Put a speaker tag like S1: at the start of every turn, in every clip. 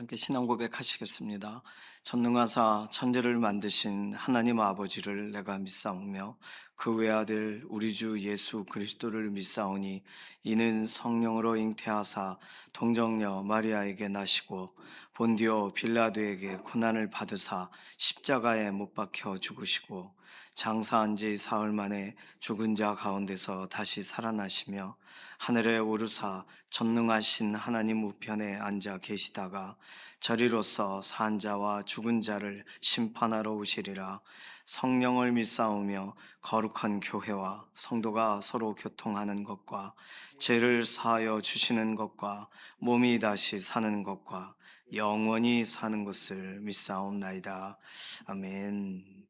S1: 함께 신앙 고백하시겠습니다. 전능하사 천지를 만드신 하나님 아버지를 내가 믿사오며 그 외아들 우리 주 예수 그리스도를 믿사오니 이는 성령으로 잉태하사 동정녀 마리아에게 나시고 본디오 빌라도에게 고난을 받으사 십자가에 못 박혀 죽으시고 장사한 지 사흘 만에 죽은 자 가운데서 다시 살아나시며 하늘에 오르사 전능하신 하나님 우편에 앉아 계시다가 저리로서 산 자와 죽은 자를 심판하러 오시리라. 성령을 믿사오며 거룩한 교회와 성도가 서로 교통하는 것과 죄를 사하여 주시는 것과 몸이 다시 사는 것과 영원히 사는 것을 믿사옵나이다. 아멘.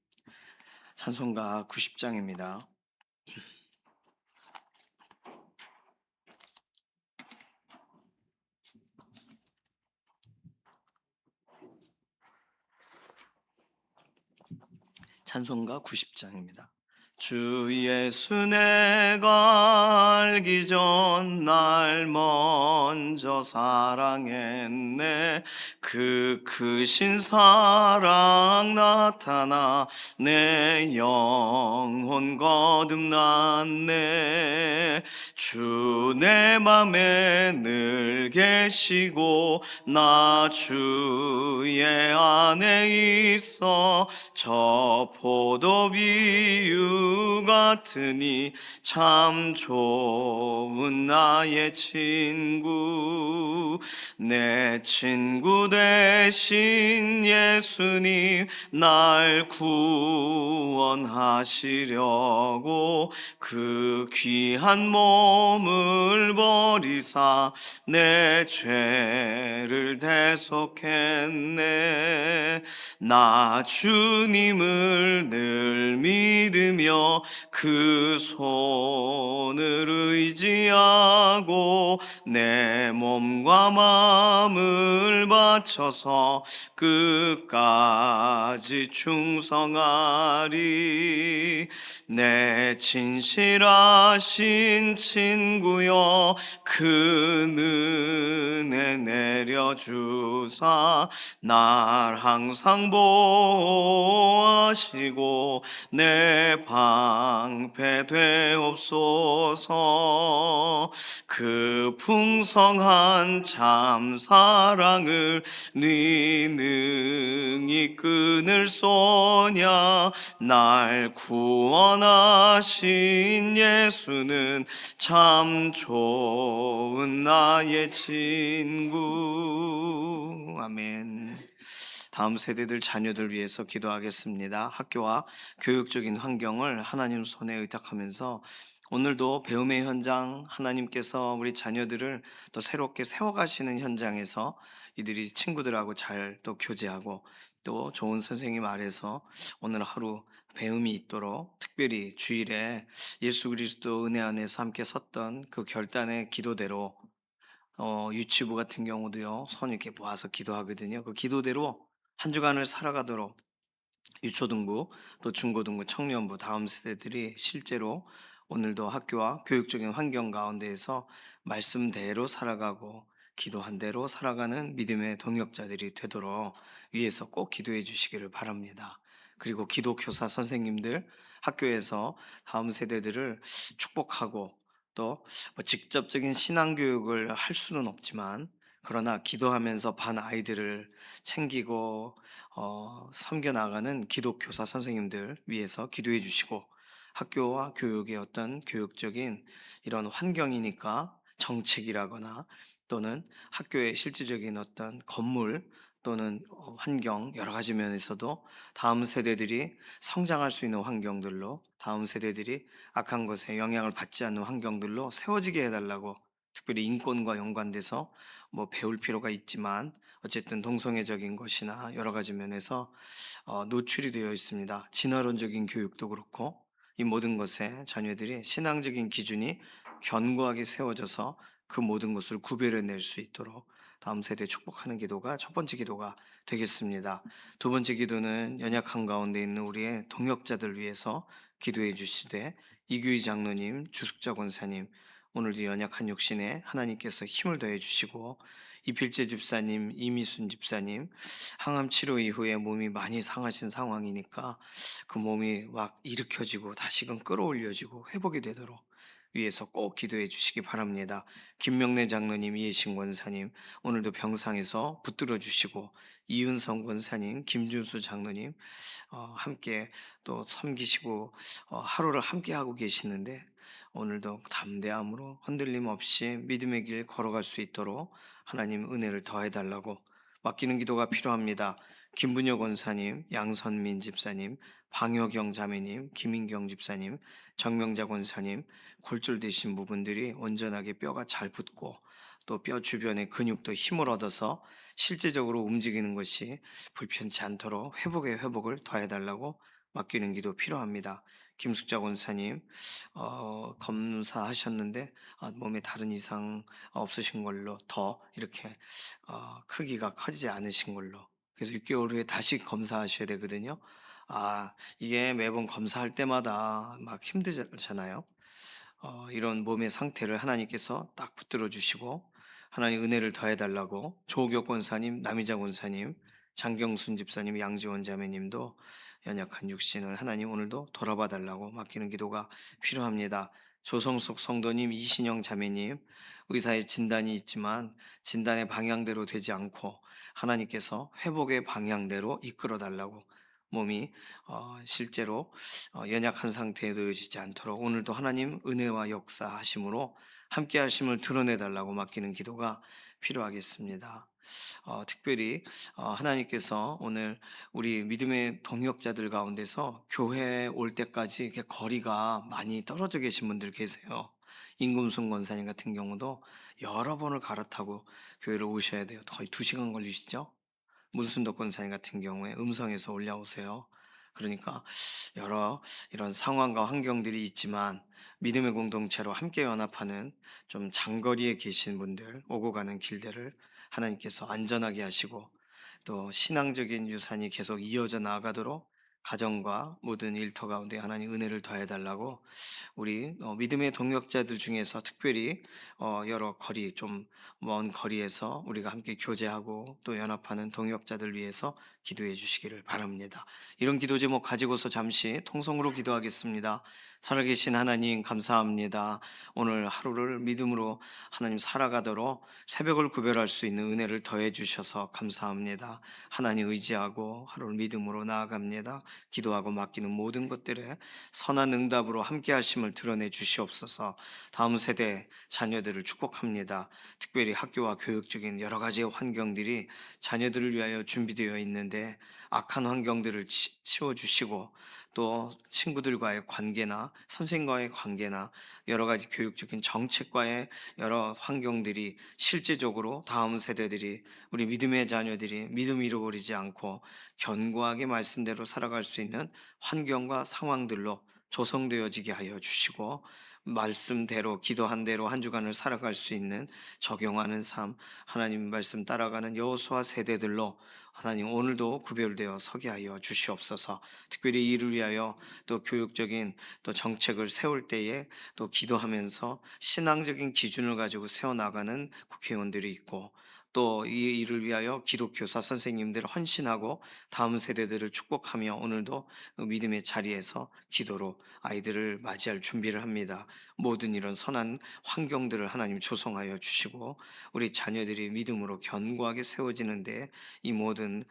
S1: 찬송가 90장입니다. 찬송가 90장입니다. 주 예수 내가 알기 전 날 먼저 사랑했네. 그 크신 사랑 나타나 내 영혼 거듭났네. 주 내 맘에 늘 계시고 나 주의 안에 있어 저 포도비유 같으니 참 좋은 나의 친구. 내 친구 대신 예수님 날 구원하시려고 그 귀한 몸을 버리사 내 죄를 대속했네. 나 주님을 늘 믿으며 그 손을 의지하고 내 몸과 마음을 바쳐서 끝까지 충성하리. 내 진실하신 친구여 그 은혜 내려주사 날 항상 보호하시고 내 방패 되옵소서. 그 풍성한 참 사랑을 네 능히 끊을 소냐. 날 구원하신 예수는 참 좋은 나의 친구. 아멘. 다음 세대들 자녀들 위해서 기도하겠습니다. 학교와 교육적인 환경을 하나님 손에 의탁하면서 오늘도 배움의 현장, 하나님께서 우리 자녀들을 또 새롭게 세워가시는 현장에서 이들이 친구들하고 잘 또 교제하고 또 좋은 선생님 아래서 오늘 하루 배움이 있도록, 특별히 주일에 예수 그리스도 은혜 안에서 함께 섰던 그 결단의 기도대로, 유치부 같은 경우도요, 손 이렇게 모아서 기도하거든요. 그 기도대로 한 주간을 살아가도록 유초등부 또 중고등부 청년부 다음 세대들이 실제로 오늘도 학교와 교육적인 환경 가운데에서 말씀대로 살아가고 기도한 대로 살아가는 믿음의 동역자들이 되도록 위해서 꼭 기도해 주시기를 바랍니다. 그리고 기독교사 선생님들 학교에서 다음 세대들을 축복하고 또 직접적인 신앙교육을 할 수는 없지만, 그러나 기도하면서 반 아이들을 챙기고 섬겨나가는 기독교사 선생님들 위해서 기도해 주시고, 학교와 교육의 어떤 교육적인 이런 환경이니까 정책이라거나 또는 학교의 실질적인 어떤 건물 또는 환경 여러 가지 면에서도 다음 세대들이 성장할 수 있는 환경들로, 다음 세대들이 악한 것에 영향을 받지 않는 환경들로 세워지게 해달라고, 특별히 인권과 연관돼서 배울 필요가 있지만 어쨌든 동성애적인 것이나 여러 가지 면에서 노출이 되어 있습니다. 진화론적인 교육도 그렇고 이 모든 것에 자녀들이 신앙적인 기준이 견고하게 세워져서 그 모든 것을 구별해낼 수 있도록 다음 세대 축복하는 기도가 첫 번째 기도가 되겠습니다. 두 번째 기도는 연약한 가운데 있는 우리의 동역자들 위해서 기도해 주시되, 이규희 장로님, 주숙자 권사님, 오늘도 연약한 육신에 하나님께서 힘을 더해 주시고, 이필재 집사님, 이미순 집사님, 항암 치료 이후에 몸이 많이 상하신 상황이니까 그 몸이 막 일으켜지고 다시금 끌어올려지고 회복이 되도록 위해서 꼭 기도해 주시기 바랍니다. 김명래 장로님, 이해신 권사님, 오늘도 병상에서 붙들어 주시고, 이은성 권사님, 김준수 장로님, 함께 또 섬기시고 하루를 함께 하고 계시는데, 오늘도 담대함으로 흔들림 없이 믿음의 길 걸어갈 수 있도록 하나님 은혜를 더해 달라고 맡기는 기도가 필요합니다. 김분혁 권사님, 양선민 집사님, 방효경 자매님, 김인경 집사님, 정명자 권사님, 골절되신 부분들이 온전하게 뼈가 잘 붙고 또 뼈 주변의 근육도 힘을 얻어서 실제적으로 움직이는 것이 불편치 않도록 회복의 회복을 더해달라고 맡기는 기도 필요합니다. 김숙자 권사님, 검사하셨는데 몸에 다른 이상 없으신 걸로, 더 이렇게 크기가 커지지 않으신 걸로, 그래서 6개월 후에 다시 검사하셔야 되거든요. 이게 매번 검사할 때마다 막 힘들잖아요. 이런 몸의 상태를 하나님께서 딱 붙들어 주시고 하나님 은혜를 더해 달라고, 조옥혁 권사님, 남희자 권사님, 장경순 집사님, 양지원 자매님도 연약한 육신을 하나님 오늘도 돌아봐 달라고 맡기는 기도가 필요합니다. 조성숙 성도님, 이신영 자매님, 의사의 진단이 있지만 진단의 방향대로 되지 않고 하나님께서 회복의 방향대로 이끌어 달라고, 몸이 실제로 연약한 상태에 놓여지지 않도록 오늘도 하나님 은혜와 역사하심으로 함께 하심을 드러내 달라고 맡기는 기도가 필요하겠습니다. 특별히 하나님께서 오늘 우리 믿음의 동역자들 가운데서 교회에 올 때까지 이렇게 거리가 많이 떨어져 계신 분들 계세요. 임금순 권사님 같은 경우도 여러 번을 갈아타고 교회를 오셔야 돼요. 거의 2시간 걸리시죠? 문순덕 권사님 같은 경우에 음성에서 올라오세요. 그러니까 여러 이런 상황과 환경들이 있지만 믿음의 공동체로 함께 연합하는 좀 장거리에 계신 분들, 오고 가는 길들을 하나님께서 안전하게 하시고 또 신앙적인 유산이 계속 이어져 나가도록 가정과 모든 일터 가운데 하나님 은혜를 더해 달라고, 우리 믿음의 동역자들 중에서 특별히 여러 거리, 좀 먼 거리에서 우리가 함께 교제하고 또 연합하는 동역자들 위해서 기도해 주시기를 바랍니다. 이런 기도 제목 가지고서 잠시 통성으로 기도하겠습니다. 살아계신 하나님 감사합니다. 오늘 하루를 믿음으로 하나님 살아가도록 새벽을 구별할 수 있는 은혜를 더해 주셔서 감사합니다. 하나님 의지하고 하루를 믿음으로 나아갑니다. 기도하고 맡기는 모든 것들에 선한 응답으로 함께 하심을 드러내 주시옵소서. 다음 세대 자녀들을 축복합니다. 특별히 학교와 교육적인 여러 가지의 환경들이 자녀들을 위하여 준비되어 있는데 악한 환경들을 치워주시고, 또 친구들과의 관계나 선생과의 관계나 여러 가지 교육적인 정책과의 여러 환경들이 실제적으로 다음 세대들이, 우리 믿음의 자녀들이 믿음 잃어버리지 않고 견고하게 말씀대로 살아갈 수 있는 환경과 상황들로 조성되어지게 하여 주시고, 말씀대로 기도한 대로 한 주간을 살아갈 수 있는 적용하는 삶, 하나님 말씀 따라가는 여호수아 세대들로 하나님 오늘도 구별되어 서게 하여 주시옵소서. 특별히 이를 위하여 또 교육적인 또 정책을 세울 때에 또 기도하면서 신앙적인 기준을 가지고 세워나가는 국회의원들이 있고, 또 이 일을 위하여 기독교사 선생님들 헌신하고 다음 세대들을 축복하며 오늘도 믿음의 자리에서 기도로 아이들을 맞이할 준비를 합니다. 모든 이런 선한 환경들을 하나님 조성하여 주시고 우리 자녀들이 믿음으로 견고하게 세워지는데 이 모든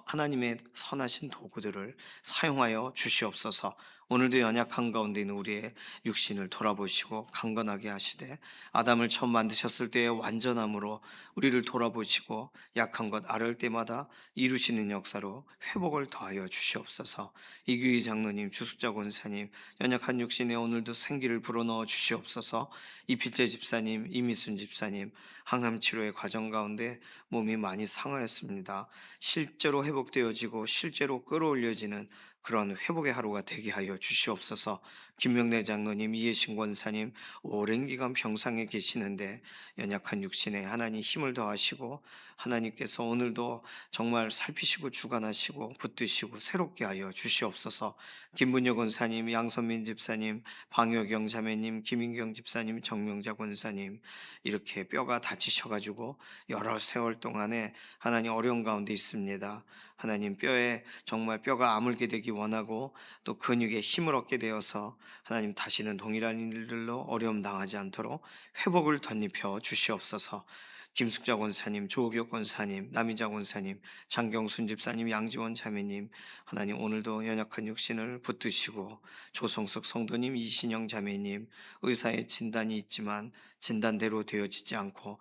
S1: 하나님의 선하신 도구들을 사용하여 주시옵소서. 오늘도 연약한 가운데 있는 우리의 육신을 돌아보시고 강건하게 하시되, 아담을 처음 만드셨을 때의 완전함으로 우리를 돌아보시고 약한 것 아를 때마다 이루시는 역사로 회복을 더하여 주시옵소서. 이규희 장로님, 주숙자 권사님, 연약한 육신에 오늘도 생기를 불어넣어 주시옵소서. 이필재 집사님, 이미순 집사님, 항암 치료의 과정 가운데 몸이 많이 상하였습니다. 실제로 회복되어지고 실제로 끌어올려지는 그런 회복의 하루가 되게 하여 주시옵소서. 김명래 장로님, 이해신 권사님 오랜 기간 병상에 계시는데 연약한 육신에 하나님 힘을 더하시고 하나님께서 오늘도 정말 살피시고 주관하시고 붙드시고 새롭게 하여 주시옵소서. 김문효 권사님, 양선민 집사님, 방효경 자매님, 김인경 집사님, 정명자 권사님 이렇게 뼈가 다치셔가지고 여러 세월 동안에 하나님 어려운 가운데 있습니다. 하나님 뼈에 정말 뼈가 아물게 되기 원하고 또 근육에 힘을 얻게 되어서 하나님 다시는 동일한 일들로 어려움 당하지 않도록 회복을 덧입혀 주시옵소서. 김숙자 권사님, 조옥혁 권사님, 남희자 권사님, 장경순 집사님, 양지원 자매님 하나님 오늘도 연약한 육신을 붙드시고 조성숙 성도님, 이신영 자매님 의사의 진단이 있지만 진단대로 되어지지 않고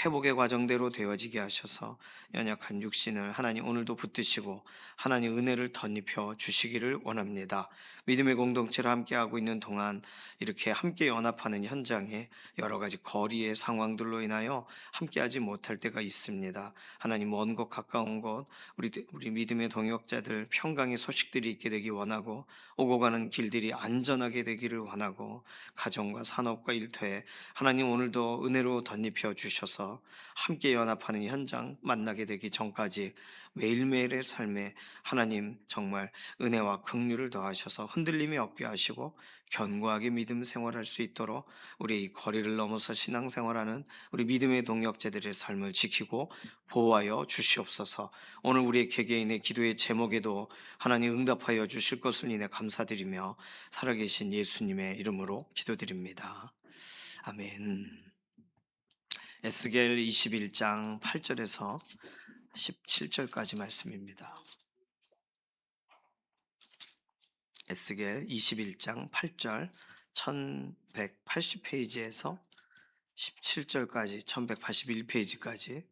S1: 회복의 과정대로 되어지게 하셔서 연약한 육신을 하나님 오늘도 붙드시고 하나님 은혜를 덧입혀 주시기를 원합니다. 믿음의 공동체를 함께하고 있는 동안 이렇게 함께 연합하는 현장에 여러 가지 거리의 상황들로 인하여 함께하지 못할 때가 있습니다. 하나님 먼 곳 가까운 곳 우리 믿음의 동역자들 평강의 소식들이 있게 되기 원하고 오고 가는 길들이 안전하게 되기를 원하고 가정과 산업과 일터에 하나님 오늘도 은혜로 덧입혀 주셔서 함께 연합하는 현장 만나게 되기 전까지 매일매일의 삶에 하나님 정말 은혜와 긍휼을 더하셔서 흔들림이 없게 하시고 견고하게 믿음 생활할 수 있도록 우리 이 거리를 넘어서 신앙생활하는 우리 믿음의 동역자들의 삶을 지키고 보호하여 주시옵소서. 오늘 우리의 개개인의 기도의 제목에도 하나님 응답하여 주실 것을 인해 감사드리며 살아계신 예수님의 이름으로 기도드립니다. 아멘. 에스겔 21장 8절에서 17절까지 말씀입니다. 에스겔 21장 8절 1180페이지에서 17절까지 1181페이지까지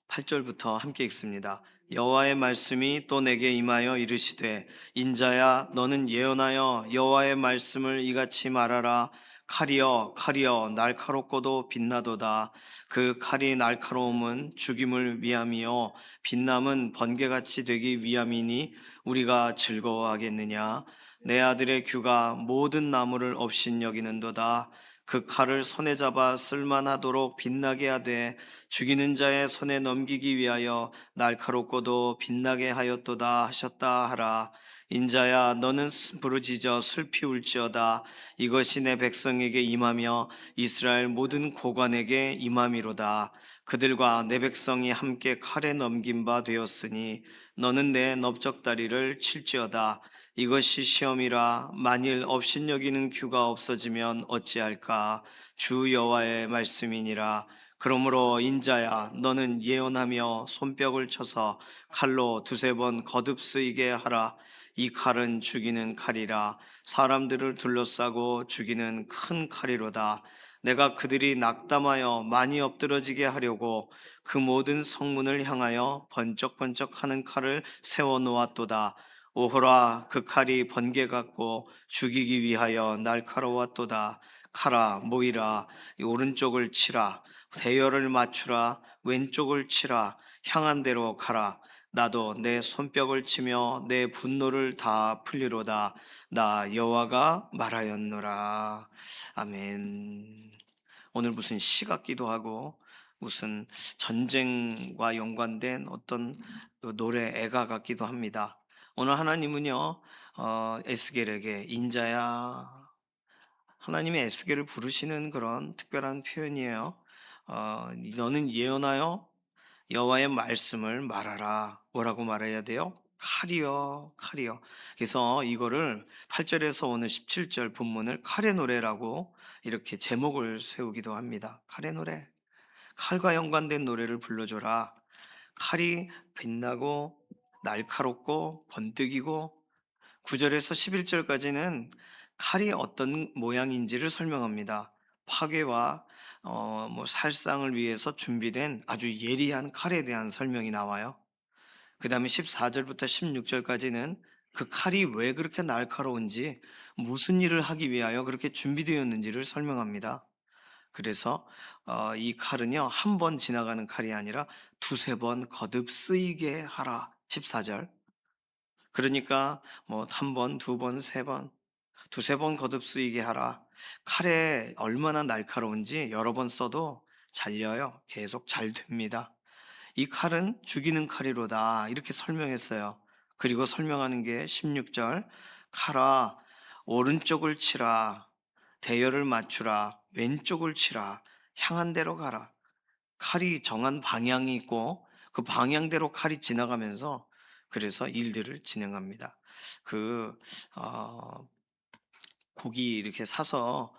S1: 8절부터 함께 읽습니다. 여호와의 말씀이 또 내게 임하여 이르시되 인자야 너는 예언하여 여호와의 말씀을 이같이 말하라. 칼이여 칼이여 날카롭고도 빛나도다. 그 칼이 날카로움은 죽임을 위함이요 빛남은 번개같이 되기 위함이니 우리가 즐거워하겠느냐. 내 아들의 규가 모든 나무를 업신여기는도다. 그 칼을 손에 잡아 쓸만하도록 빛나게 하되 죽이는 자의 손에 넘기기 위하여 날카롭고도 빛나게 하였도다 하셨다 하라. 인자야 너는 부르짖어 슬피 울지어다. 이것이 내 백성에게 임하며 이스라엘 모든 고관에게 임함이로다. 그들과 내 백성이 함께 칼에 넘긴 바 되었으니 너는 내 넓적다리를 칠지어다. 이것이 시험이라. 만일 업신여기는 규가 없어지면 어찌할까. 주 여호와의 말씀이니라. 그러므로 인자야 너는 예언하며 손뼉을 쳐서 칼로 두세 번 거듭 쓰이게 하라. 이 칼은 죽이는 칼이라. 사람들을 둘러싸고 죽이는 큰 칼이로다. 내가 그들이 낙담하여 많이 엎드러지게 하려고 그 모든 성문을 향하여 번쩍번쩍하는 칼을 세워 놓았도다. 오호라 그 칼이 번개 같고 죽이기 위하여 날카로웠도다. 칼아 모이라. 이 오른쪽을 치라. 대열을 맞추라. 왼쪽을 치라. 향한 대로 가라. 나도 내 손뼉을 치며 내 분노를 다 풀리로다. 나 여호와가 말하였노라. 아멘. 오늘 무슨 시 같기도 하고 무슨 전쟁과 연관된 어떤 노래 애가 같기도 합니다. 오늘 하나님은요 에스겔에게 인자야, 하나님이 에스겔을 부르시는 그런 특별한 표현이에요. 너는 예언하여 여호와의 말씀을 말하라. 뭐라고 말해야 돼요? 칼이요, 칼이요. 그래서 이거를 8절에서 오늘 17절 본문을 칼의 노래라고 이렇게 제목을 세우기도 합니다. 칼의 노래. 칼과 연관된 노래를 불러줘라. 칼이 빛나고 날카롭고 번뜩이고 9절에서 11절까지는 칼이 어떤 모양인지를 설명합니다. 파괴와 살상을 위해서 준비된 아주 예리한 칼에 대한 설명이 나와요. 그 다음에 14절부터 16절까지는 그 칼이 왜 그렇게 날카로운지, 무슨 일을 하기 위하여 그렇게 준비되었는지를 설명합니다. 그래서 이 칼은요 한 번 지나가는 칼이 아니라 두세 번 거듭 쓰이게 하라. 14절. 그러니까 뭐 한 번, 두 번, 세 번 두세 번 거듭 쓰이게 하라. 칼에 얼마나 날카로운지 여러 번 써도 잘려요. 계속 잘 됩니다. 이 칼은 죽이는 칼이로다. 이렇게 설명했어요. 그리고 설명하는 게 16절. 칼아, 오른쪽을 치라. 대열을 맞추라. 왼쪽을 치라. 향한 대로 가라. 칼이 정한 방향이 있고 그 방향대로 칼이 지나가면서 그래서 일들을 진행합니다. 그 어, 고기 이렇게 사서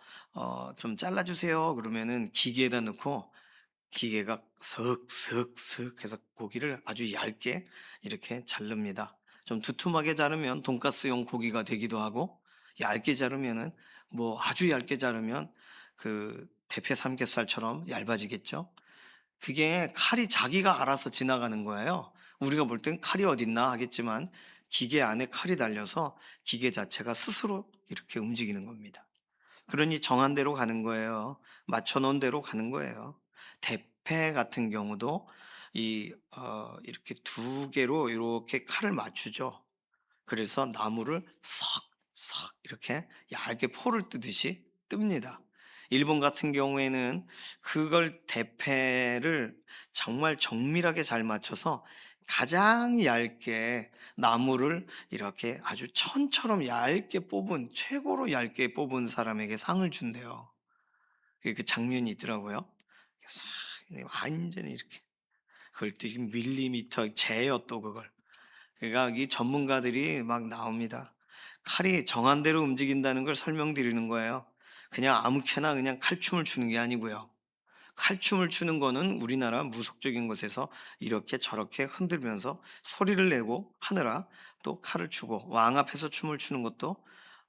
S1: 좀 잘라주세요. 그러면은 기계에다 넣고 기계가 슥슥슥 해서 고기를 아주 얇게 이렇게 자릅니다. 좀 두툼하게 자르면 돈가스용 고기가 되기도 하고 얇게 자르면은 뭐 아주 얇게 자르면 그 대패 삼겹살처럼 얇아지겠죠. 그게 칼이 자기가 알아서 지나가는 거예요. 우리가 볼 땐 칼이 어딨나 하겠지만 기계 안에 칼이 달려서 기계 자체가 스스로 이렇게 움직이는 겁니다. 그러니 정한 대로 가는 거예요. 맞춰 놓은 대로 가는 거예요. 대패 같은 경우도 이렇게 두 개로 이렇게 칼을 맞추죠. 그래서 나무를 석 이렇게 얇게 포를 뜨듯이 뜹니다. 일본 같은 경우에는 그걸 대패를 정말 정밀하게 잘 맞춰서 가장 얇게 나무를 이렇게 아주 천처럼 얇게 뽑은 최고로 얇게 뽑은 사람에게 상을 준대요. 그 장면이 있더라고요. 싹 완전히 이렇게 그걸 또 밀리미터 재요 또 그걸. 그러니까 이 전문가들이 막 나옵니다. 칼이 정한 대로 움직인다는 걸 설명드리는 거예요. 그냥 아무렇게나 그냥 칼춤을 추는 게 아니고요. 칼춤을 추는 거는 우리나라 무속적인 곳에서 이렇게 저렇게 흔들면서 소리를 내고 하느라 또 칼을 추고 왕 앞에서 춤을 추는 것도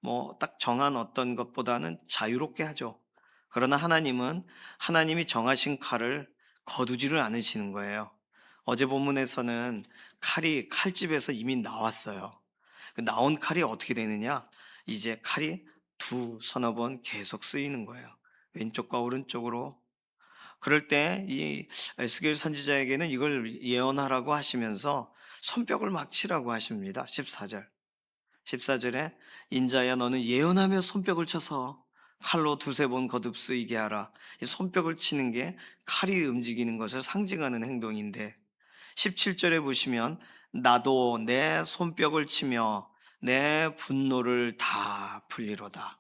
S1: 뭐 딱 정한 어떤 것보다는 자유롭게 하죠. 그러나 하나님은 하나님이 정하신 칼을 거두지를 않으시는 거예요. 어제 본문에서는 칼이 칼집에서 이미 나왔어요. 그 나온 칼이 어떻게 되느냐? 이제 칼이 두 서너 번 계속 쓰이는 거예요. 왼쪽과 오른쪽으로. 그럴 때 이 에스겔 선지자에게는 이걸 예언하라고 하시면서 손뼉을 막 치라고 하십니다. 14절. 14절에 인자야 너는 예언하며 손뼉을 쳐서 칼로 두세 번 거듭 쓰이게 하라. 이 손뼉을 치는 게 칼이 움직이는 것을 상징하는 행동인데 17절에 보시면 나도 내 손뼉을 치며 내 분노를 다 풀리로다.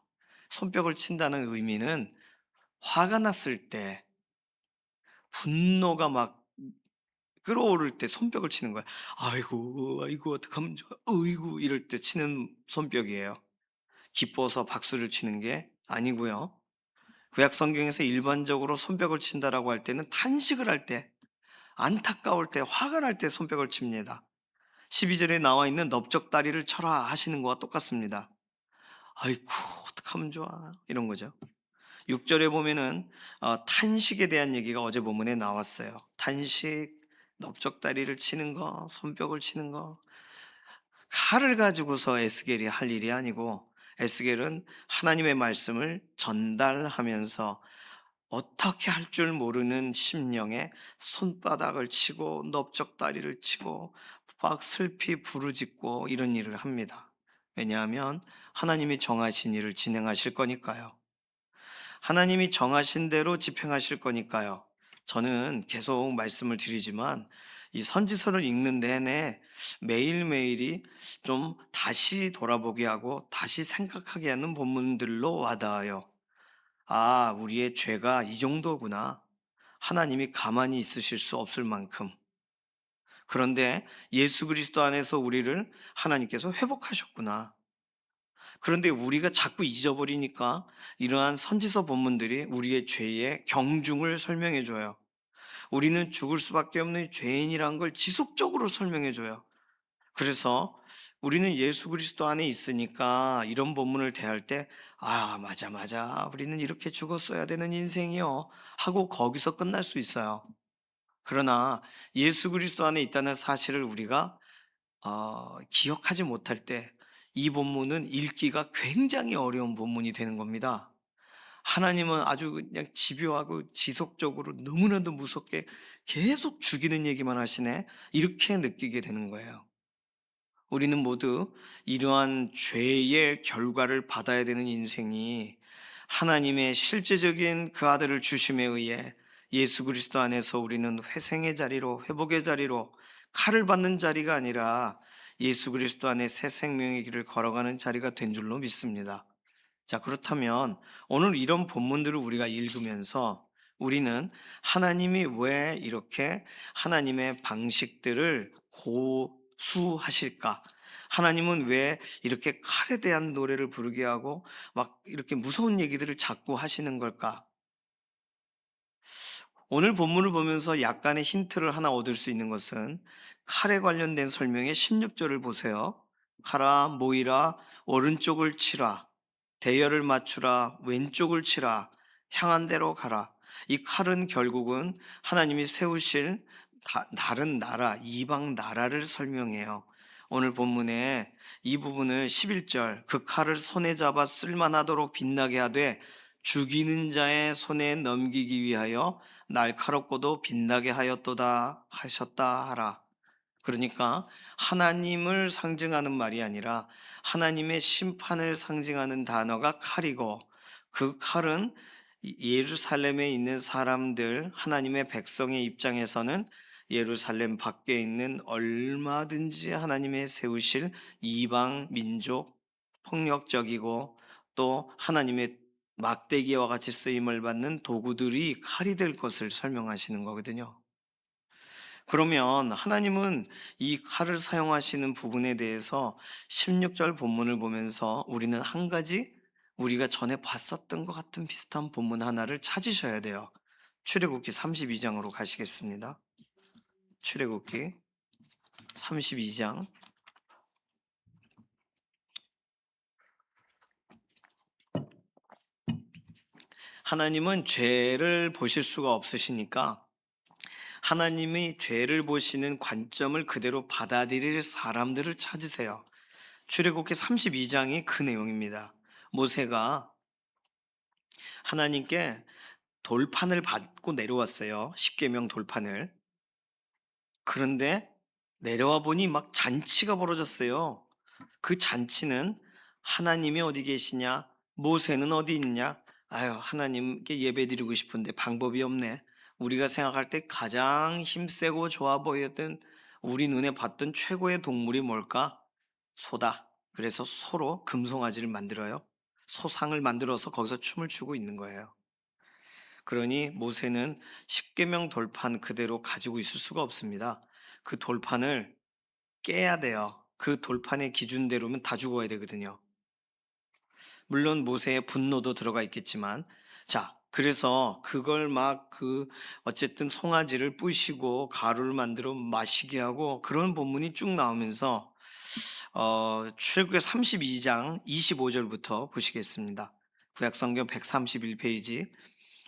S1: 손뼉을 친다는 의미는 화가 났을 때 분노가 막 끌어오를 때 손뼉을 치는 거야. 아이고, 아이고, 어떡하면 좋아. 어이구, 이럴 때 치는 손뼉이에요. 기뻐서 박수를 치는 게 아니고요. 구약 성경에서 일반적으로 손뼉을 친다라고 할 때는 탄식을 할 때, 안타까울 때, 화가 날 때 손뼉을 칩니다. 12절에 나와 있는 넓적다리를 쳐라 하시는 거와 똑같습니다. 아이고, 어떡하면 좋아. 이런 거죠. 6절에 보면은 탄식에 대한 얘기가 어제 본문에 나왔어요. 탄식, 넓적다리를 치는 거, 손뼉을 치는 거. 칼을 가지고서 에스겔이 할 일이 아니고 에스겔은 하나님의 말씀을 전달하면서 어떻게 할 줄 모르는 심령에 손바닥을 치고 넓적다리를 치고 막 슬피 부르짖고 이런 일을 합니다. 왜냐하면 하나님이 정하신 일을 진행하실 거니까요. 하나님이 정하신 대로 집행하실 거니까요. 저는 계속 말씀을 드리지만 이 선지서를 읽는 내내 매일매일이 좀 다시 돌아보게 하고 다시 생각하게 하는 본문들로 와닿아요. 아, 우리의 죄가 이 정도구나. 하나님이 가만히 있으실 수 없을 만큼. 그런데 예수 그리스도 안에서 우리를 하나님께서 회복하셨구나. 그런데 우리가 자꾸 잊어버리니까 이러한 선지서 본문들이 우리의 죄의 경중을 설명해 줘요. 우리는 죽을 수밖에 없는 죄인이란 걸 지속적으로 설명해 줘요. 그래서 우리는 예수 그리스도 안에 있으니까 이런 본문을 대할 때, 아, 맞아, 맞아. 우리는 이렇게 죽었어야 되는 인생이요. 하고 거기서 끝날 수 있어요. 그러나 예수 그리스도 안에 있다는 사실을 우리가 기억하지 못할 때 이 본문은 읽기가 굉장히 어려운 본문이 되는 겁니다. 하나님은 아주 그냥 집요하고 지속적으로 너무나도 무섭게 계속 죽이는 얘기만 하시네. 이렇게 느끼게 되는 거예요. 우리는 모두 이러한 죄의 결과를 받아야 되는 인생이 하나님의 실제적인 그 아들을 주심에 의해 예수 그리스도 안에서 우리는 회생의 자리로, 회복의 자리로, 칼을 받는 자리가 아니라 예수 그리스도 안에 새 생명의 길을 걸어가는 자리가 된 줄로 믿습니다. 자, 그렇다면 오늘 이런 본문들을 우리가 읽으면서 우리는 하나님이 왜 이렇게 하나님의 방식들을 고수하실까? 하나님은 왜 이렇게 칼에 대한 노래를 부르게 하고 막 이렇게 무서운 얘기들을 자꾸 하시는 걸까? 오늘 본문을 보면서 약간의 힌트를 하나 얻을 수 있는 것은 칼에 관련된 설명의 16절을 보세요. 칼아 모이라 오른쪽을 치라 대열을 맞추라 왼쪽을 치라 향한 대로 가라. 이 칼은 결국은 하나님이 세우실 다른 나라 이방 나라를 설명해요. 오늘 본문에 이 부분을 11절 그 칼을 손에 잡아 쓸만하도록 빛나게 하되 죽이는 자의 손에 넘기기 위하여 날카롭고도 빛나게 하였도다 하셨다 하라. 그러니까 하나님을 상징하는 말이 아니라 하나님의 심판을 상징하는 단어가 칼이고, 그 칼은 예루살렘에 있는 사람들, 하나님의 백성의 입장에서는 예루살렘 밖에 있는 얼마든지 하나님의 세우실 이방 민족, 폭력적이고 또 하나님의 막대기와 같이 쓰임을 받는 도구들이 칼이 될 것을 설명하시는 거거든요. 그러면 하나님은 이 칼을 사용하시는 부분에 대해서 16절 본문을 보면서 우리는 한 가지 우리가 전에 봤었던 것 같은 비슷한 본문 하나를 찾으셔야 돼요. 출애굽기 32장으로 가시겠습니다. 출애굽기 32장. 하나님은 죄를 보실 수가 없으시니까 하나님이 죄를 보시는 관점을 그대로 받아들일 사람들을 찾으세요. 출애굽기 32장이 그 내용입니다. 모세가 하나님께 돌판을 받고 내려왔어요. 십계명 돌판을. 그런데 내려와 보니 막 잔치가 벌어졌어요. 그 잔치는 하나님이 어디 계시냐? 모세는 어디 있냐? 아유, 하나님께 예배드리고 싶은데 방법이 없네. 우리가 생각할 때 가장 힘세고 좋아 보였던 우리 눈에 봤던 최고의 동물이 뭘까? 소다. 그래서 소로 금송아지를 만들어요. 소상을 만들어서 거기서 춤을 추고 있는 거예요. 그러니 모세는 십계명 돌판 그대로 가지고 있을 수가 없습니다. 그 돌판을 깨야 돼요. 그 돌판의 기준대로면 다 죽어야 되거든요. 물론 모세의 분노도 들어가 있겠지만, 자, 그래서 그걸 막 어쨌든 송아지를 부시고 가루를 만들어 마시게 하고 그런 본문이 쭉 나오면서 출애굽기 32장 25절부터 보시겠습니다. 구약성경 131페이지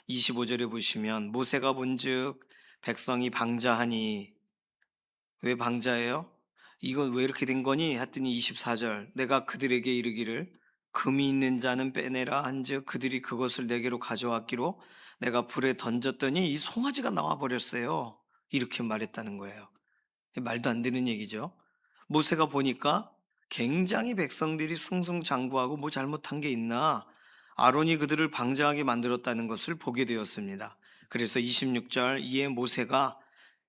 S1: 25절에 보시면 모세가 본즉 백성이 방자하니, 왜 방자해요? 이건 왜 이렇게 된 거니? 했더니 24절 내가 그들에게 이르기를 금이 있는 자는 빼내라 한즉 그들이 그것을 내게로 가져왔기로 내가 불에 던졌더니 이 송아지가 나와 버렸어요. 이렇게 말했다는 거예요. 말도 안 되는 얘기죠. 모세가 보니까 굉장히 백성들이 승승장구하고 뭐 잘못한 게 있나, 아론이 그들을 방장하게 만들었다는 것을 보게 되었습니다. 그래서 26절 이에 모세가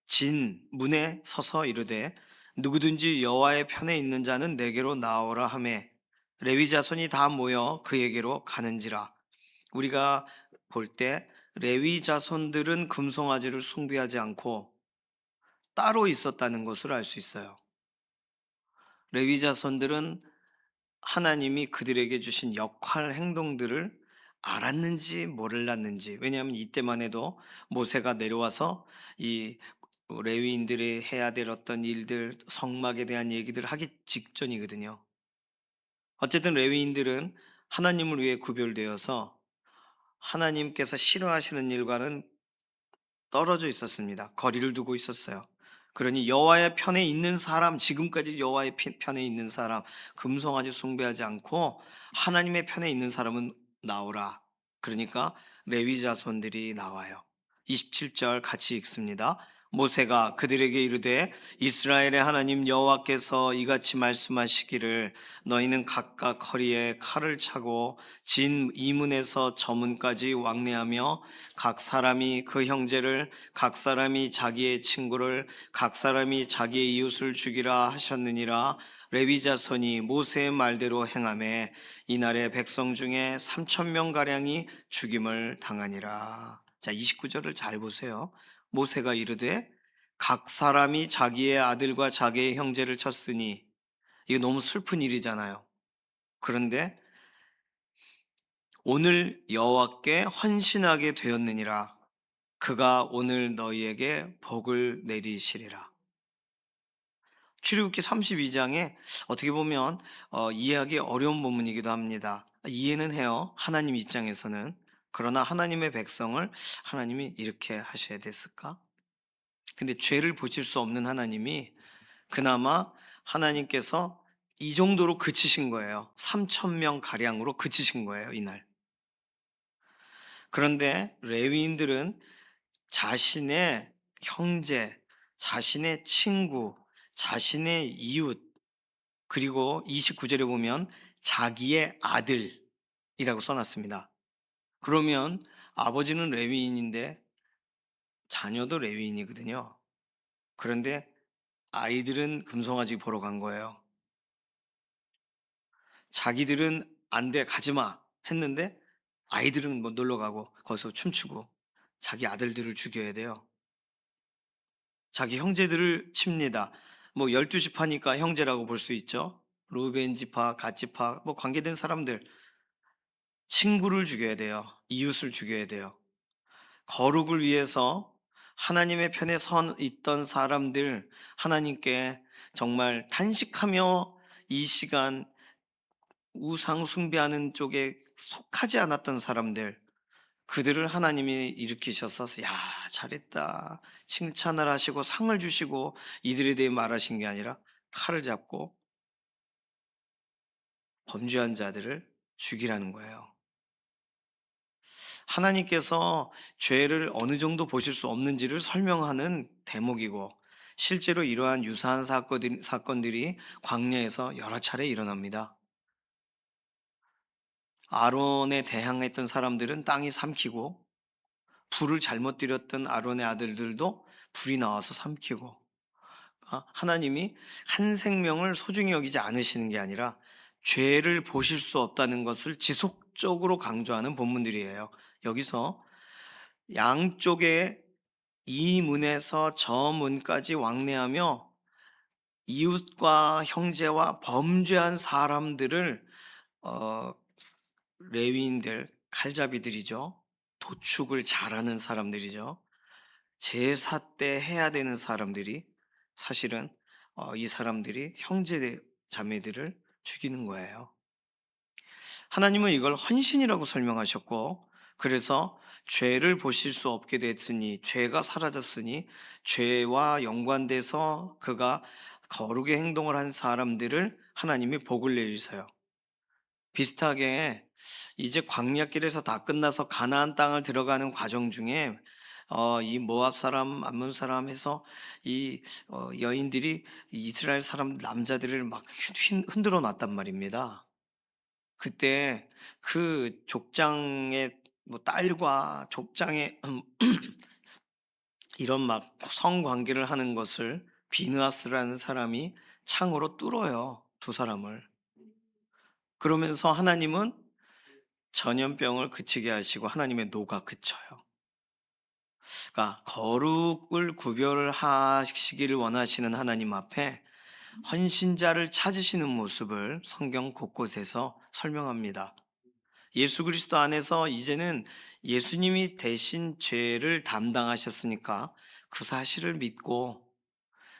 S1: 진 문에 서서 이르되 누구든지 여호와의 편에 있는 자는 내게로 나오라 하매 레위 자손이 다 모여 그에게로 가는지라. 우리가 볼 때 레위 자손들은 금송아지를 숭배하지 않고 따로 있었다는 것을 알 수 있어요. 레위 자손들은 하나님이 그들에게 주신 역할 행동들을 알았는지 몰랐는지, 왜냐하면 이때만 해도 모세가 내려와서 이 레위인들이 해야 될 어떤 일들, 성막에 대한 얘기들을 하기 직전이거든요. 어쨌든 레위인들은 하나님을 위해 구별되어서 하나님께서 싫어하시는 일과는 떨어져 있었습니다. 거리를 두고 있었어요. 그러니 여호와의 편에 있는 사람, 지금까지 여호와의 편에 있는 사람, 금송아지 숭배하지 않고 하나님의 편에 있는 사람은 나오라. 그러니까 레위 자손들이 나와요. 27절 같이 읽습니다. 모세가 그들에게 이르되 이스라엘의 하나님 여호와께서 이같이 말씀하시기를 너희는 각각 허리에 칼을 차고 진 이문에서 저문까지 왕래하며 각 사람이 그 형제를 각 사람이 자기의 친구를 각 사람이 자기의 이웃을 죽이라 하셨느니라. 레위 자손이 모세의 말대로 행하매 이날에 백성 중에 3천 명 가량이 죽임을 당하니라. 자, 29절을 잘 보세요. 모세가 이르되 각 사람이 자기의 아들과 자기의 형제를 쳤으니, 이게 너무 슬픈 일이잖아요. 그런데 오늘 여호와께 헌신하게 되었느니라. 그가 오늘 너희에게 복을 내리시리라. 출애굽기 32장에 어떻게 보면 이해하기 어려운 본문이기도 합니다. 이해는 해요, 하나님 입장에서는. 그러나 하나님의 백성을 하나님이 이렇게 하셔야 됐을까? 근데 죄를 보실 수 없는 하나님이 그나마 하나님께서 이 정도로 그치신 거예요. 3천 명 가량으로 그치신 거예요, 이날. 그런데 레위인들은 자신의 형제, 자신의 친구, 자신의 이웃, 그리고 29절에 보면 자기의 아들이라고 써놨습니다. 그러면 아버지는 레위인인데 자녀도 레위인이거든요. 그런데 아이들은 금송아지 보러 간 거예요. 자기들은 안 돼, 가지 마 했는데 아이들은 뭐 놀러 가고 거기서 춤추고 자기 아들들을 죽여야 돼요. 자기 형제들을 칩니다. 뭐 12지파니까 형제라고 볼 수 있죠. 루벤 지파, 갓 지파, 뭐 관계된 사람들, 친구를 죽여야 돼요. 이웃을 죽여야 돼요. 거룩을 위해서 하나님의 편에 선 있던 사람들, 하나님께 정말 탄식하며 이 시간 우상 숭배하는 쪽에 속하지 않았던 사람들, 그들을 하나님이 일으키셔서 야, 잘했다 칭찬을 하시고 상을 주시고 이들에 대해 말하신 게 아니라 칼을 잡고 범죄한 자들을 죽이라는 거예요. 하나님께서 죄를 어느 정도 보실 수 없는지를 설명하는 대목이고, 실제로 이러한 유사한 사건들이 광야에서 여러 차례 일어납니다. 아론에 대항했던 사람들은 땅이 삼키고, 불을 잘못 들였던 아론의 아들들도 불이 나와서 삼키고, 하나님이 한 생명을 소중히 여기지 않으시는 게 아니라 죄를 보실 수 없다는 것을 지속적으로 강조하는 본문들이에요. 여기서 양쪽에 이 문에서 저 문까지 왕래하며 이웃과 형제와 범죄한 사람들을 어, 레위인들, 칼잡이들이죠. 도축을 잘하는 사람들이죠. 제사 때 해야 되는 사람들이 사실은 이 사람들이 형제 자매들을 죽이는 거예요. 하나님은 이걸 헌신이라고 설명하셨고, 그래서 죄를 보실 수 없게 됐으니, 죄가 사라졌으니 죄와 연관돼서 그가 거룩의 행동을 한 사람들을 하나님이 복을 내리세요. 비슷하게 이제 광야길에서 다 끝나서 가나안 땅을 들어가는 과정 중에 이 모압 사람, 암몬 사람 해서 이 여인들이 이스라엘 사람 남자들을 막 흔들어 놨단 말입니다. 그때 그 족장의 뭐 딸과 족장의 이런 막 성관계를 하는 것을 비느하스라는 사람이 창으로 뚫어요, 두 사람을. 그러면서 하나님은 전염병을 그치게 하시고 하나님의 노가 그쳐요. 그러니까 거룩을 구별하시기를 원하시는 하나님 앞에 헌신자를 찾으시는 모습을 성경 곳곳에서 설명합니다. 예수 그리스도 안에서 이제는 예수님이 대신 죄를 담당하셨으니까 그 사실을 믿고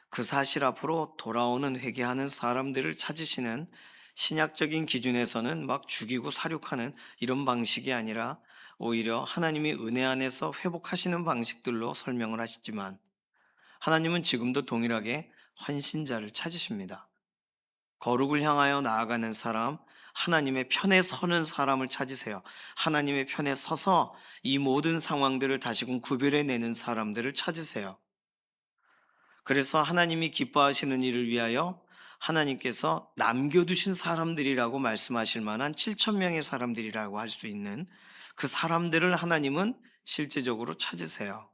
S1: 그 사실 앞으로 돌아오는 회개하는 사람들을 찾으시는, 신약적인 기준에서는 막 죽이고 살육하는 이런 방식이 아니라 오히려 하나님이 은혜 안에서 회복하시는 방식들로 설명을 하시지만, 하나님은 지금도 동일하게 헌신자를 찾으십니다. 거룩을 향하여 나아가는 사람, 하나님의 편에 서는 사람을 찾으세요. 하나님의 편에 서서 이 모든 상황들을 다시금 구별해내는 사람들을 찾으세요. 그래서 하나님이 기뻐하시는 일을 위하여 하나님께서 남겨두신 사람들이라고 말씀하실 만한 7천 명의 사람들이라고 할 수 있는 그 사람들을 하나님은 실제적으로 찾으세요.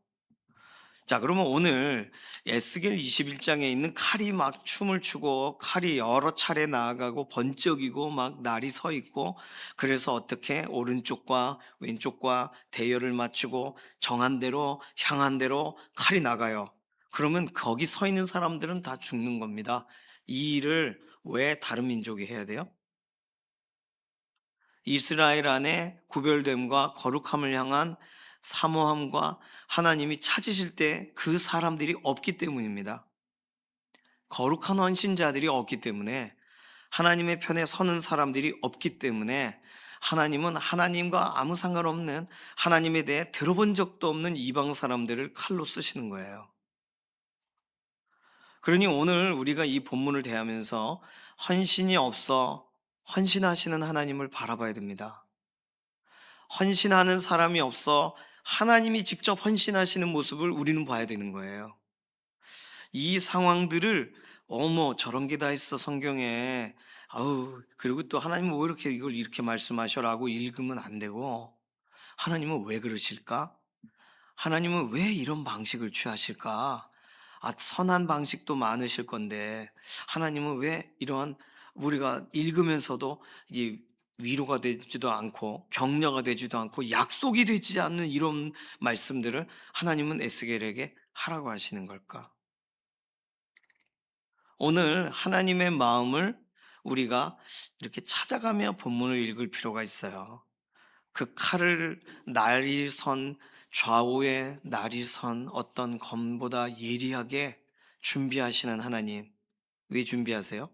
S1: 자, 그러면 오늘 에스겔 21장에 있는 칼이 막 춤을 추고 칼이 여러 차례 나아가고 번쩍이고 막 날이 서 있고, 그래서 어떻게 오른쪽과 왼쪽과 대열을 맞추고 정한 대로 향한 대로 칼이 나가요. 그러면 거기 서 있는 사람들은 다 죽는 겁니다. 이 일을 왜 다른 민족이 해야 돼요? 이스라엘 안에 구별됨과 거룩함을 향한 사모함과 하나님이 찾으실 때 그 사람들이 없기 때문입니다. 거룩한 헌신자들이 없기 때문에, 하나님의 편에 서는 사람들이 없기 때문에 하나님은 하나님과 아무 상관없는, 하나님에 대해 들어본 적도 없는 이방 사람들을 칼로 쓰시는 거예요. 그러니 오늘 우리가 이 본문을 대하면서 헌신이 없어 헌신하시는 하나님을 바라봐야 됩니다. 헌신하는 사람이 없어 하나님이 직접 헌신하시는 모습을 우리는 봐야 되는 거예요. 이 상황들을 어머 저런 게 다 있어 성경에, 아우 그리고 또 하나님은 왜 이렇게 이걸 이렇게 말씀하셔라고 읽으면 안 되고, 하나님은 왜 그러실까? 하나님은 왜 이런 방식을 취하실까? 선한 방식도 많으실 건데 하나님은 왜 이러한, 우리가 읽으면서도 이게 위로가 되지도 않고 격려가 되지도 않고 약속이 되지 않는 이런 말씀들을 하나님은 에스겔에게 하라고 하시는 걸까? 오늘 하나님의 마음을 우리가 이렇게 찾아가며 본문을 읽을 필요가 있어요. 그 칼을 날이 선, 좌우에 날이 선 어떤 검보다 예리하게 준비하시는 하나님. 왜 준비하세요?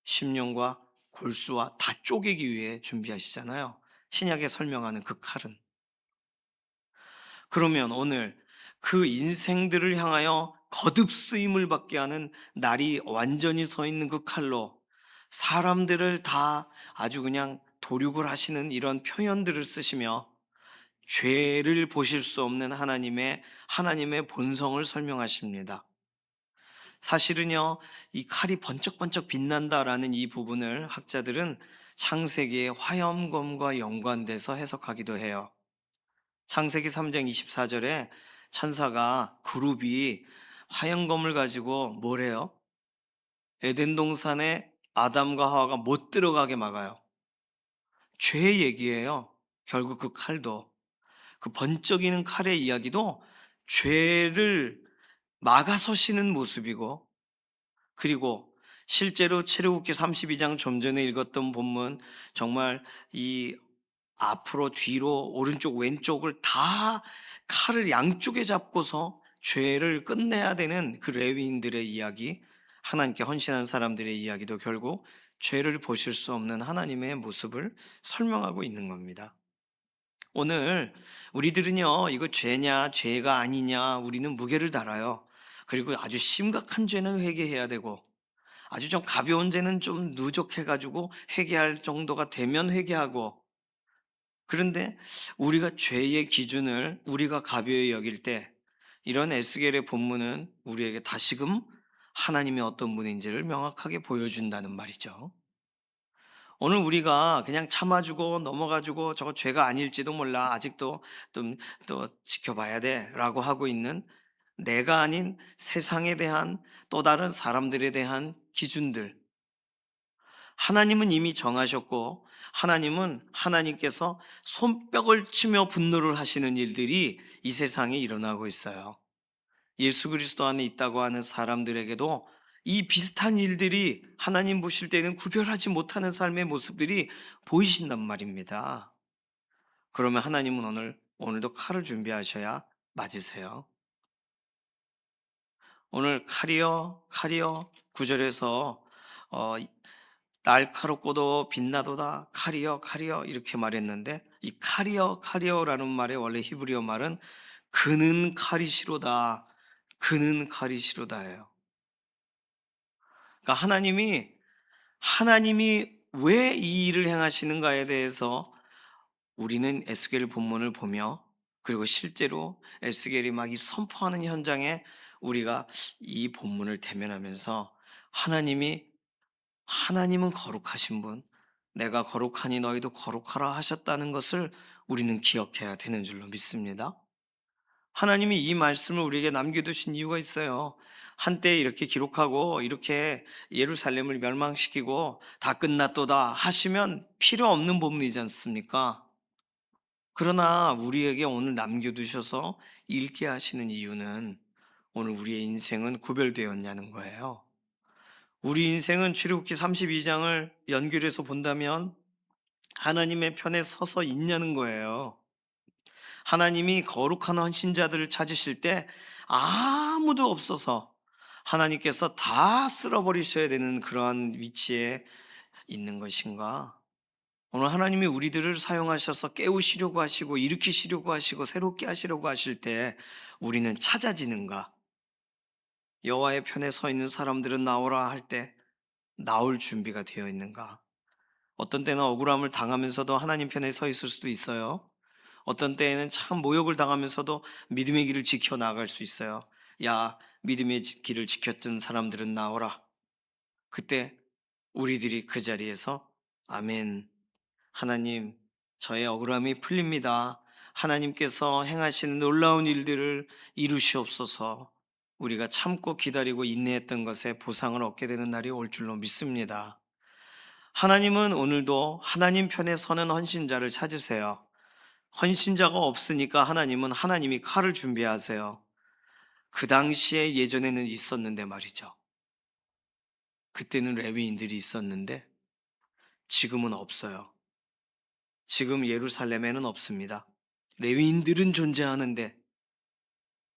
S1: 심령과 골수와 다 쪼개기 위해 준비하시잖아요. 신약에 설명하는 그 칼은. 그러면 오늘 그 인생들을 향하여 거듭 쓰임을 받게 하는 날이 완전히 서 있는 그 칼로 사람들을 다 아주 그냥 도륙을 하시는 이런 표현들을 쓰시며 죄를 보실 수 없는 하나님의 본성을 설명하십니다. 사실은요, 이 칼이 번쩍번쩍 빛난다라는 이 부분을 학자들은 창세기의 화염검과 연관돼서 해석하기도 해요. 창세기 3장 24절에 천사가 그룹이 화염검을 가지고 뭘 해요? 에덴 동산에 아담과 하와가 못 들어가게 막아요. 죄 얘기예요. 결국 그 칼도, 그 번쩍이는 칼의 이야기도 죄를 막아서시는 모습이고, 그리고 실제로 출애굽기 32장 좀 전에 읽었던 본문, 정말 이 앞으로 뒤로 오른쪽 왼쪽을 다 칼을 양쪽에 잡고서 죄를 끝내야 되는 그 레위인들의 이야기, 하나님께 헌신한 사람들의 이야기도 결국 죄를 보실 수 없는 하나님의 모습을 설명하고 있는 겁니다. 오늘 우리들은요, 이거 죄냐 죄가 아니냐 우리는 무게를 달아요. 그리고 아주 심각한 죄는 회개해야 되고, 아주 좀 가벼운 죄는 좀 누적해가지고 회개할 정도가 되면 회개하고, 그런데 우리가 죄의 기준을 우리가 가벼이 여길 때 이런 에스겔의 본문은 우리에게 다시금 하나님의 어떤 분인지를 명확하게 보여준다는 말이죠. 오늘 우리가 그냥 참아주고 넘어가지고 저거 죄가 아닐지도 몰라, 아직도 좀 또 지켜봐야 돼 라고 하고 있는, 내가 아닌 세상에 대한 또 다른 사람들에 대한 기준들, 하나님은 이미 정하셨고 하나님은 하나님께서 손뼉을 치며 분노를 하시는 일들이 이 세상에 일어나고 있어요. 예수 그리스도 안에 있다고 하는 사람들에게도 이 비슷한 일들이 하나님 보실 때는 구별하지 못하는 삶의 모습들이 보이신단 말입니다. 그러면 하나님은 오늘도 칼을 준비하셔야 맞으세요. 오늘 칼이여 칼이여 구절에서 날카롭고도 빛나도다 칼이여 칼이여 이렇게 말했는데, 이 칼이여 칼이여라는 말의 원래 히브리어 말은 그는 칼이시로다, 그는 칼이시로다예요. 그러니까 하나님이 왜 이 일을 행하시는가에 대해서 우리는 에스겔 본문을 보며 그리고 실제로 에스겔이 막 이 선포하는 현장에 우리가 이 본문을 대면하면서 하나님은 거룩하신 분, 내가 거룩하니 너희도 거룩하라 하셨다는 것을 우리는 기억해야 되는 줄로 믿습니다. 하나님이 이 말씀을 우리에게 남겨두신 이유가 있어요. 한때 이렇게 기록하고 이렇게 예루살렘을 멸망시키고 다 끝났도다 하시면 필요 없는 본문이지 않습니까? 그러나 우리에게 오늘 남겨두셔서 읽게 하시는 이유는 오늘 우리의 인생은 구별되었냐는 거예요. 우리 인생은 출애굽기 32장을 연결해서 본다면 하나님의 편에 서서 있냐는 거예요. 하나님이 거룩한 헌신자들을 찾으실 때 아무도 없어서 하나님께서 다 쓸어버리셔야 되는 그러한 위치에 있는 것인가? 오늘 하나님이 우리들을 사용하셔서 깨우시려고 하시고 일으키시려고 하시고 새롭게 하시려고 하실 때 우리는 찾아지는가? 여호와의 편에 서 있는 사람들은 나오라 할 때 나올 준비가 되어 있는가? 어떤 때는 억울함을 당하면서도 하나님 편에 서 있을 수도 있어요. 어떤 때에는 참 모욕을 당하면서도 믿음의 길을 지켜 나갈 수 있어요. 야, 믿음의 길을 지켰던 사람들은 나오라. 그때 우리들이 그 자리에서 아멘. 하나님, 저의 억울함이 풀립니다. 하나님께서 행하시는 놀라운 일들을 이루시옵소서. 우리가 참고 기다리고 인내했던 것에 보상을 얻게 되는 날이 올 줄로 믿습니다. 하나님은 오늘도 하나님 편에 서는 헌신자를 찾으세요. 헌신자가 없으니까 하나님은 하나님이 칼을 준비하세요. 그 당시에 예전에는 있었는데 말이죠. 그때는 레위인들이 있었는데 지금은 없어요. 지금 예루살렘에는 없습니다. 레위인들은 존재하는데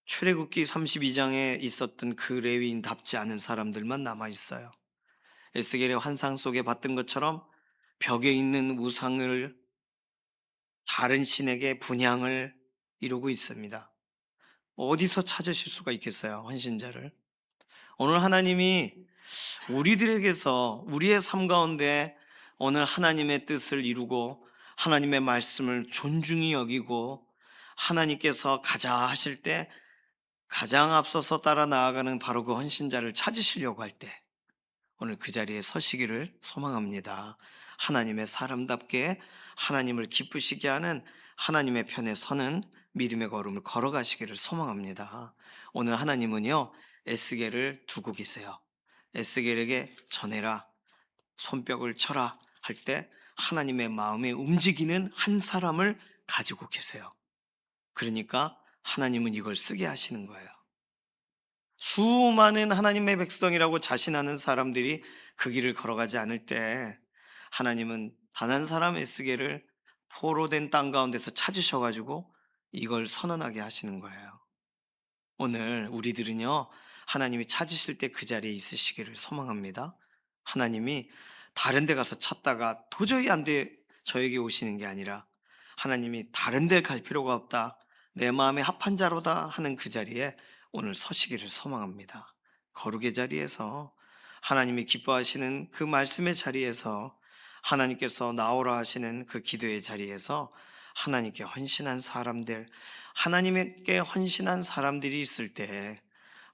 S1: 출애굽기 32장에 있었던 그 레위인답지 않은 사람들만 남아 있어요. 에스겔의 환상 속에 봤던 것처럼 벽에 있는 우상을 다른 신에게 분향을 이루고 있습니다. 어디서 찾으실 수가 있겠어요, 헌신자를? 오늘 하나님이 우리들에게서 우리의 삶 가운데 오늘 하나님의 뜻을 이루고 하나님의 말씀을 존중히 여기고 하나님께서 가자 하실 때 가장 앞서서 따라 나아가는 바로 그 헌신자를 찾으시려고 할 때 오늘 그 자리에 서시기를 소망합니다. 하나님의 사람답게 하나님을 기쁘시게 하는 하나님의 편에 서는 믿음의 걸음을 걸어가시기를 소망합니다. 오늘 하나님은요, 에스겔을 두고 계세요. 에스겔에게 전해라, 손뼉을 쳐라 할 때 하나님의 마음에 움직이는 한 사람을 가지고 계세요. 그러니까 하나님은 이걸 쓰게 하시는 거예요. 수많은 하나님의 백성이라고 자신하는 사람들이 그 길을 걸어가지 않을 때 하나님은 단 한 사람 에스겔을 포로된 땅 가운데서 찾으셔가지고 이걸 선언하게 하시는 거예요. 오늘 우리들은요, 하나님이 찾으실 때 그 자리에 있으시기를 소망합니다. 하나님이 다른 데 가서 찾다가 도저히 안 돼 저에게 오시는 게 아니라 하나님이 다른 데 갈 필요가 없다. 내 마음에 합한 자로다 하는 그 자리에 오늘 서시기를 소망합니다. 거룩의 자리에서 하나님이 기뻐하시는 그 말씀의 자리에서 하나님께서 나오라 하시는 그 기도의 자리에서 하나님께 헌신한 사람들, 하나님께 헌신한 사람들이 있을 때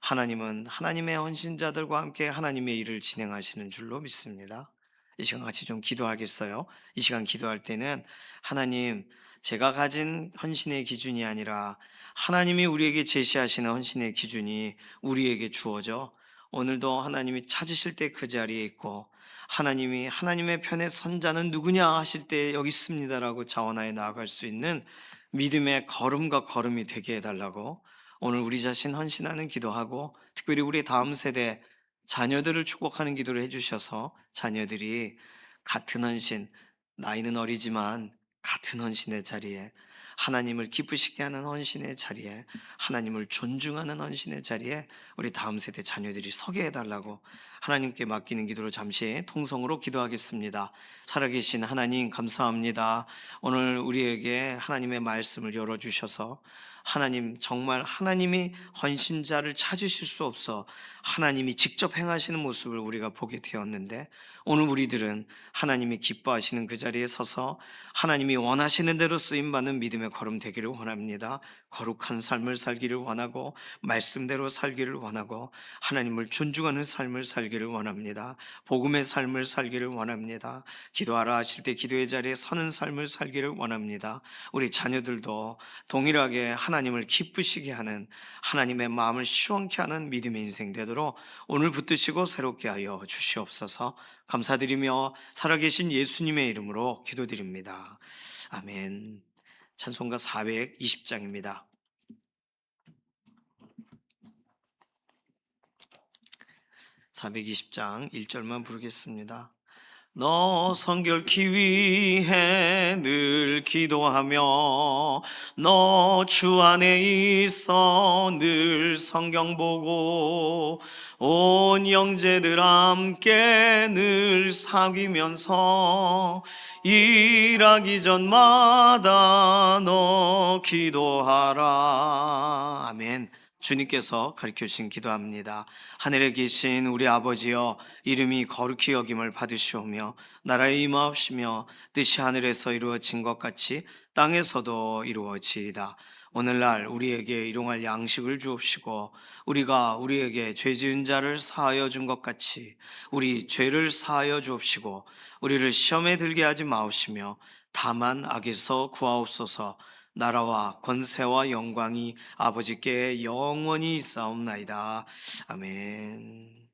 S1: 하나님은 하나님의 헌신자들과 함께 하나님의 일을 진행하시는 줄로 믿습니다. 이 시간 같이 좀 기도하겠어요? 이 시간 기도할 때는 하나님, 제가 가진 헌신의 기준이 아니라 하나님이 우리에게 제시하시는 헌신의 기준이 우리에게 주어져 오늘도 하나님이 찾으실 때 그 자리에 있고 하나님이 하나님의 편에 선 자는 누구냐 하실 때 여기 있습니다라고 자원하여 나아갈 수 있는 믿음의 걸음과 걸음이 되게 해달라고 오늘 우리 자신 헌신하는 기도하고 특별히 우리 다음 세대 자녀들을 축복하는 기도를 해주셔서 자녀들이 같은 헌신, 나이는 어리지만 같은 헌신의 자리에 하나님을 기쁘시게 하는 헌신의 자리에 하나님을 존중하는 헌신의 자리에 우리 다음 세대 자녀들이 서게 해달라고 하나님께 맡기는 기도로 잠시 통성으로 기도하겠습니다. 살아계신 하나님 감사합니다. 오늘 우리에게 하나님의 말씀을 열어주셔서 하나님, 정말 하나님이 헌신자를 찾으실 수 없어 하나님이 직접 행하시는 모습을 우리가 보게 되었는데, 오늘 우리들은 하나님이 기뻐하시는 그 자리에 서서 하나님이 원하시는 대로 쓰임받는 믿음의 걸음 되기를 원합니다. 거룩한 삶을 살기를 원하고, 말씀대로 살기를 원하고, 하나님을 존중하는 삶을 살기를 원합니다. 복음의 삶을 살기를 원합니다. 기도하라 하실 때 기도의 자리에 서는 삶을 살기를 원합니다. 우리 자녀들도 동일하게 하나님을 기쁘시게 하는, 하나님의 마음을 시원케 하는 믿음의 인생 되도록 오늘 붙드시고 새롭게 하여 주시옵소서. 감사드리며 살아계신 예수님의 이름으로 기도드립니다. 아멘. 찬송가 420장입니다. 420장 1절만 부르겠습니다. 너 성결케 위해 늘 기도하며 너 주 안에 있어 늘 성경 보고 온 형제들 함께 늘 사귀면서 일하기 전마다 너 기도하라. 아멘. 주님께서 가르쳐 주신 기도합니다. 하늘에 계신 우리 아버지여, 이름이 거룩히 여김을 받으시오며 나라의 임하옵시며 뜻이 하늘에서 이루어진 것 같이 땅에서도 이루어지이다. 오늘날 우리에게 일용할 양식을 주옵시고 우리가 우리에게 죄 지은 자를 사하여 준 것 같이 우리 죄를 사하여 주옵시고 우리를 시험에 들게 하지 마옵시며 다만 악에서 구하옵소서. 나라와 권세와 영광이 아버지께 영원히 있사옵나이다. 아멘.